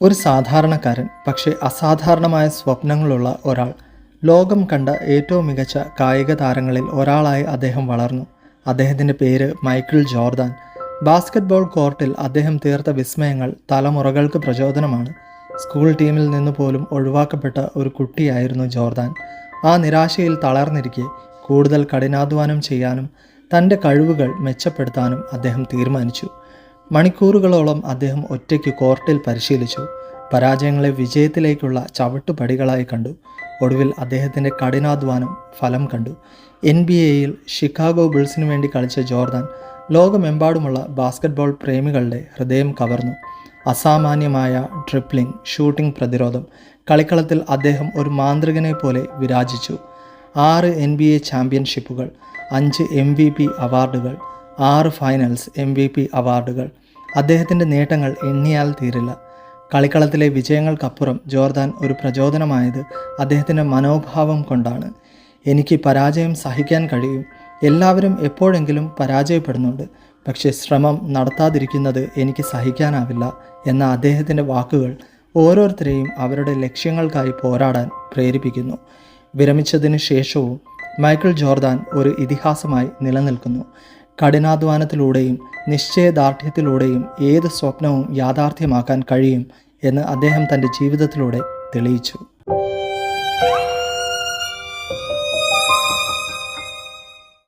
ഒരു സാധാരണക്കാരൻ, പക്ഷേ അസാധാരണമായ സ്വപ്നങ്ങളുള്ള ഒരാൾ. ലോകം കണ്ട ഏറ്റവും മികച്ച കായിക താരങ്ങളിൽ ഒരാളായി അദ്ദേഹം വളർന്നു. അദ്ദേഹത്തിൻ്റെ പേര് മൈക്കിൾ ജോർദാൻ. ബാസ്കറ്റ്ബോൾ കോർട്ടിൽ അദ്ദേഹം തീർത്ത വിസ്മയങ്ങൾ തലമുറകൾക്ക് പ്രചോദനമാണ്. സ്കൂൾ ടീമിൽ നിന്ന് പോലും ഒഴിവാക്കപ്പെട്ട ഒരു കുട്ടിയായിരുന്നു ജോർദാൻ. ആ നിരാശയിൽ തളർന്നിരിക്കെ കൂടുതൽ കഠിനാധ്വാനം ചെയ്യാനും തൻ്റെ കഴിവുകൾ മെച്ചപ്പെടുത്താനും അദ്ദേഹം തീരുമാനിച്ചു. മണിക്കൂറുകളോളം അദ്ദേഹം ഒറ്റയ്ക്ക് കോർട്ടിൽ പരിശീലിച്ചു. പരാജയങ്ങളെ വിജയത്തിലേക്കുള്ള ചവിട്ടുപടികളായി കണ്ടു. ഒടുവിൽ അദ്ദേഹത്തിൻ്റെ കഠിനാധ്വാനം ഫലം കണ്ടു. NBA-യിൽ ഷിക്കാഗോ ബുൾസിനു വേണ്ടി കളിച്ച ജോർദാൻ ലോകമെമ്പാടുമുള്ള ബാസ്കറ്റ്ബോൾ പ്രേമികളുടെ ഹൃദയം കവർന്നു. അസാമാന്യമായ ഡ്രിബ്ലിംഗ്, ഷൂട്ടിംഗ് പ്രതിരോധം. കളിക്കളത്തിൽ അദ്ദേഹം ഒരു മാന്ത്രികനെ പോലെ വിരാജിച്ചു. 6 NBA ചാമ്പ്യൻഷിപ്പുകൾ, 5 MVP അവാർഡുകൾ, 6 ഫൈനൽസ് MVP അവാർഡുകൾ. അദ്ദേഹത്തിൻ്റെ നേട്ടങ്ങൾ എണ്ണിയാൽ തീരില്ല. കളിക്കളത്തിലെ വിജയങ്ങൾക്കപ്പുറം ജോർദാൻ ഒരു പ്രചോദനമായത് അദ്ദേഹത്തിൻ്റെ മനോഭാവം കൊണ്ടാണ്. എനിക്ക് പരാജയം സഹിക്കാൻ കഴിയും. എല്ലാവരും എപ്പോഴെങ്കിലും പരാജയപ്പെടുന്നുണ്ട്. പക്ഷേ ശ്രമം നടത്താതിരിക്കുന്നത് എനിക്ക് സഹിക്കാനാവില്ല എന്ന അദ്ദേഹത്തിൻ്റെ വാക്കുകൾ ഓരോരുത്തരെയും അവരുടെ ലക്ഷ്യങ്ങൾക്കായി പോരാടാൻ പ്രേരിപ്പിക്കുന്നു. വിരമിച്ചതിന് ശേഷവും മൈക്കിൾ ജോർദാൻ ഒരു ഇതിഹാസമായി നിലനിൽക്കുന്നു. കഠിനാധ്വാനത്തിലൂടെയും നിശ്ചയദാർഢ്യത്തിലൂടെയും ഏത് സ്വപ്നവും യാഥാർത്ഥ്യമാക്കാൻ കഴിയും എന്ന് അദ്ദേഹം തൻ്റെ ജീവിതത്തിലൂടെ തെളിയിച്ചു.